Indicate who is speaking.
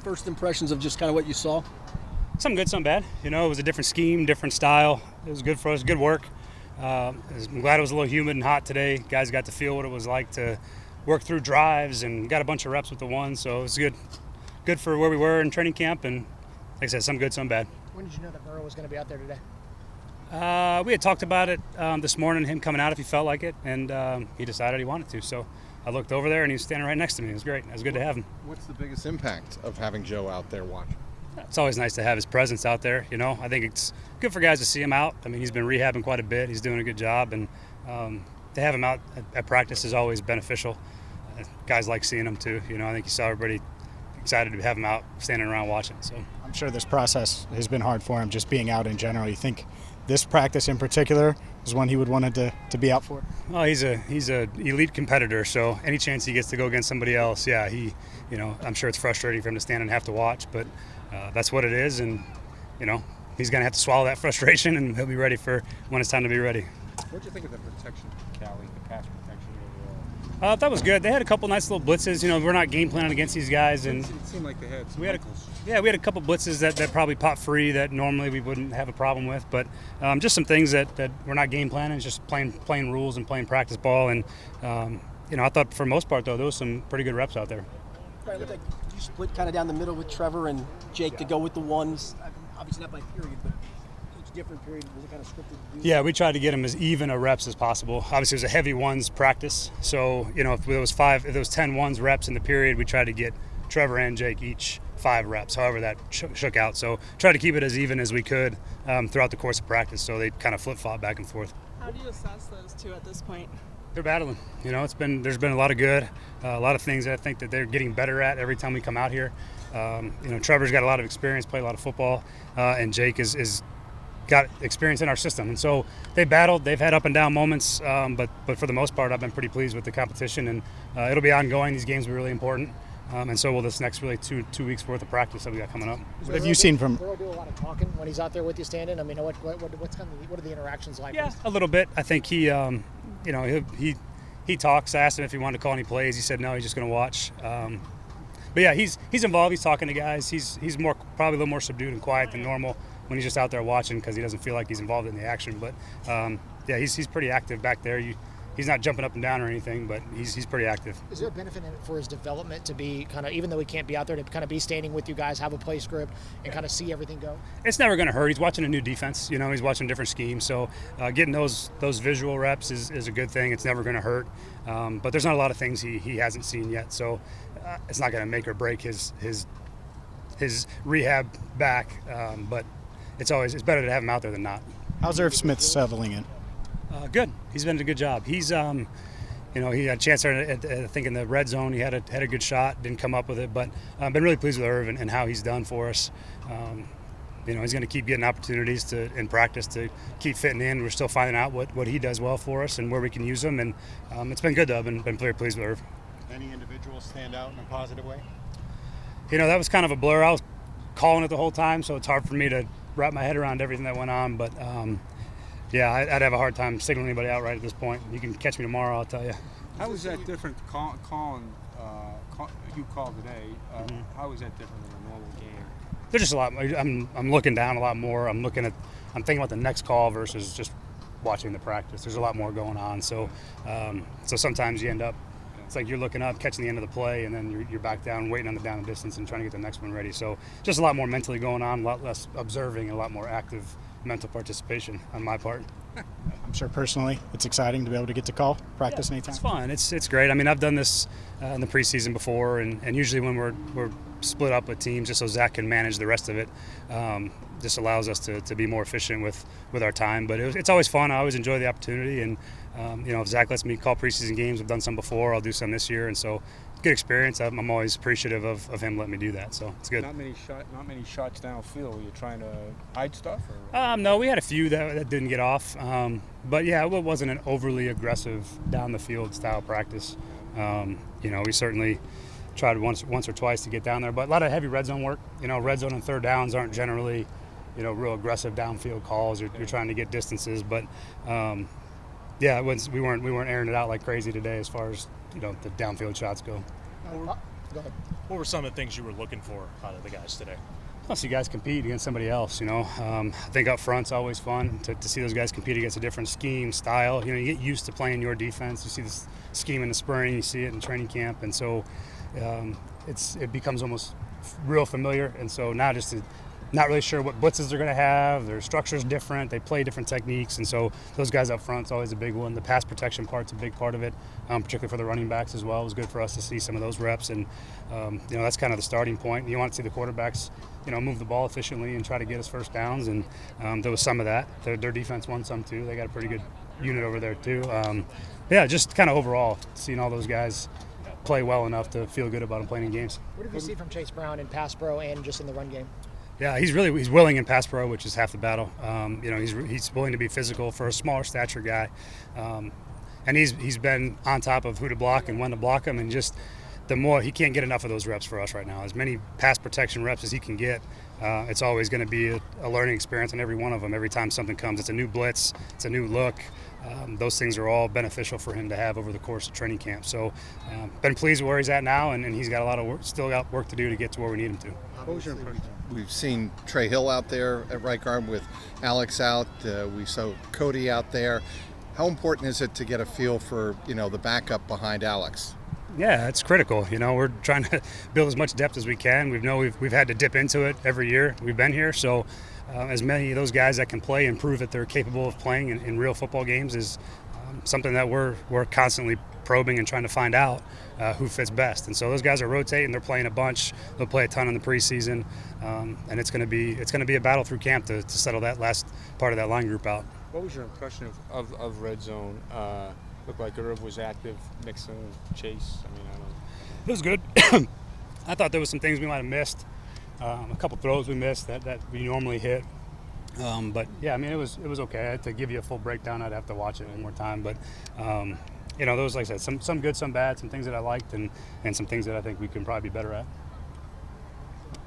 Speaker 1: first impressions of just kind of what you saw?
Speaker 2: Some good, some bad. It was a different scheme, different style. It was good for us, good work. I'm glad it was a little humid and hot today. Guys got to feel what it was like to work through drives and got a bunch of reps with the one, so it was good for where we were in training camp, and like I said, some good, some bad.
Speaker 3: When did you know that Burrow was going to be out there today?
Speaker 2: We had talked about it this morning, him coming out if he felt like it, and he decided he wanted to. So I looked over there, and he was standing right next to me. It was great. It was good to have him.
Speaker 4: What's the biggest impact of having Joe out there watching?
Speaker 2: It's always nice to have his presence out there. I think it's good for guys to see him out. I mean, he's been rehabbing quite a bit. He's doing a good job, and to have him out at practice is always beneficial. Guys like seeing him too. I think you saw everybody excited to have him out, standing around watching. So
Speaker 5: I'm sure this process has been hard for him, just being out in general. You think this practice in particular is one he would wanted to be out for?
Speaker 2: Well, he's a elite competitor, so any chance he gets to go against somebody else, yeah, I'm sure it's frustrating for him to stand and have to watch, but that's what it is, and he's going to have to swallow that frustration, and he'll be ready for when it's time to be ready.
Speaker 4: What do you think of the protection, Callie, the pass protection overall?
Speaker 2: That was good. They had a couple nice little blitzes. We're not game planning against these guys, and
Speaker 4: It seemed like they had some
Speaker 2: we had a couple blitzes that probably popped free that normally we wouldn't have a problem with, but just some things that we're not game planning. It's just playing rules and playing practice ball, and I thought for the most part though there was some pretty good reps out there.
Speaker 1: Right, it looked like you split kind of down the middle with Trevor and Jake to go with the ones. Obviously not by period, but each different period was it kind of scripted to do?
Speaker 2: Yeah, we tried to get him as even a reps as possible. Obviously, it was a heavy ones practice, so if there was 10 ones reps in the period, we tried to get Trevor and Jake each 5 reps. However, that shook out. So tried to keep it as even as we could throughout the course of practice. So they kind of flip-flop back and forth.
Speaker 6: How do you assess those two at this point?
Speaker 2: They're battling. There's been a lot of good, a lot of things that I think that they're getting better at every time we come out here. Trevor's got a lot of experience, played a lot of football, and Jake is got experience in our system. And so they battled. They've had up and down moments, but for the most part, I've been pretty pleased with the competition, and it'll be ongoing. These games will be really important, and so will this next really two weeks worth of practice that we got coming up.
Speaker 5: What have you seen from?
Speaker 3: Burrow do a lot of talking when he's out there with you standing. I mean, what are the interactions like?
Speaker 2: Yeah, a little bit. I think he talks. I asked him if he wanted to call any plays. He said no. He's just going to watch. But yeah, he's involved. He's talking to guys. He's probably a little more subdued and quiet than normal when he's just out there watching because he doesn't feel like he's involved in the action. But yeah, he's pretty active back there. He's not jumping up and down or anything, but he's pretty active.
Speaker 3: Is there a benefit in it for his development to be kind of, even though he can't be out there, to kind of be standing with you guys, have a play script, and kind of see everything go?
Speaker 2: It's never going to hurt. He's watching a new defense. He's watching different schemes. So getting those visual reps is a good thing. It's never going to hurt. But there's not a lot of things he hasn't seen yet. So it's not going to make or break his rehab back. But it's better to have him out there than not.
Speaker 5: How's Irv Smith settling in?
Speaker 2: Good. He's been a good job. He's, he had a chance there. I think in the red zone, he had a good shot. Didn't come up with it, but I've been really pleased with Irv and how he's done for us. He's going to keep getting opportunities in practice to keep fitting in. We're still finding out what he does well for us and where we can use him. And it's been good though. I've been very pleased with Irv.
Speaker 4: Any individuals stand out in a positive way?
Speaker 2: That was kind of a blur. I was calling it the whole time, so it's hard for me to wrap my head around everything that went on. But yeah, I'd have a hard time signaling anybody out right at this point. You can catch me tomorrow, I'll tell you.
Speaker 7: How is that different calling you called today? How is that different than a normal game?
Speaker 2: There's just a lot. I'm looking down a lot more. I'm thinking about the next call versus just watching the practice. There's a lot more going on. So sometimes you end up, it's like you're looking up, catching the end of the play, and then you're back down, waiting on the down and distance and trying to get the next one ready. So just a lot more mentally going on, a lot less observing, and a lot more active mental participation on my part.
Speaker 5: I'm sure personally it's exciting to be able to get to call practice anytime.
Speaker 2: It's fun. It's great. I mean, I've done this in the preseason before, and usually when we're split up with teams, just so Zach can manage the rest of it, just allows us to be more efficient with our time. But it's always fun. I always enjoy the opportunity, and if Zach lets me call preseason games, I've done some before. I'll do some this year, and so good experience. I'm always appreciative of him letting me do that. So it's good.
Speaker 7: Not many shots downfield. Were you trying to hide stuff? Or?
Speaker 2: No, we had a few that didn't get off. But yeah, it wasn't an overly aggressive down the field style practice. We certainly tried once or twice to get down there, but a lot of heavy red zone work. Red zone and third downs aren't generally, real aggressive downfield calls. You're trying to get distances, but yeah, we weren't airing it out like crazy today as far as the downfield shots go.
Speaker 3: Go Go ahead.
Speaker 8: What were some of the things you were looking for out of the guys today?
Speaker 2: I'll see guys compete against somebody else, I think up front's always fun to see those guys compete against a different scheme, style. You get used to playing your defense. You see this scheme in the spring, you see it in training camp, and so it becomes almost real familiar. And so now not really sure what blitzes they're going to have. Their structure's different. They play different techniques, and so those guys up front's always a big one. The pass protection part's a big part of it, particularly for the running backs as well. It was good for us to see some of those reps, and that's kind of the starting point. You want to see the quarterbacks, move the ball efficiently and try to get us first downs, and there was some of that. Their defense won some too. They got a pretty good unit over there too. Just kind of overall seeing all those guys play well enough to feel good about them playing in games.
Speaker 3: What did you see from Chase Brown in pass pro and just in the run game?
Speaker 2: Yeah, he's willing in pass pro, which is half the battle. He's willing to be physical for a smaller stature guy, and he's been on top of who to block and when to block him, and just the more he can't get enough of those reps for us right now. As many pass protection reps as he can get, it's always going to be a learning experience on every one of them. Every time something comes, it's a new blitz, it's a new look. Those things are all beneficial for him to have over the course of training camp. So, been pleased with where he's at now, and he's got a lot of work, still got work to do to get to where we need him to.
Speaker 7: What was your impression?
Speaker 9: We've seen Trey Hill out there at right guard with Alex out. We saw Cody out there. How important is it to get a feel for the backup behind Alex?
Speaker 2: Yeah, it's critical. We're trying to build as much depth as we can. We've had to dip into it every year we've been here. So as many of those guys that can play and prove that they're capable of playing in real football games is something that we're constantly probing and trying to find out who fits best. And so those guys are rotating. They're playing a bunch. They'll play a ton in the preseason, and it's going to be a battle through camp to settle that last part of that line group out.
Speaker 7: What was your impression of red zone? Looked like Irv was active, Mixon, Chase. I don't know.
Speaker 2: It was good. I thought there was some things we might have missed. A couple throws we missed that we normally hit. But yeah, it was okay. To give you a full breakdown, I'd have to watch it one more time. But there was, like I said, some good, some bad, some things that I liked, and some things that I think we can probably be better at.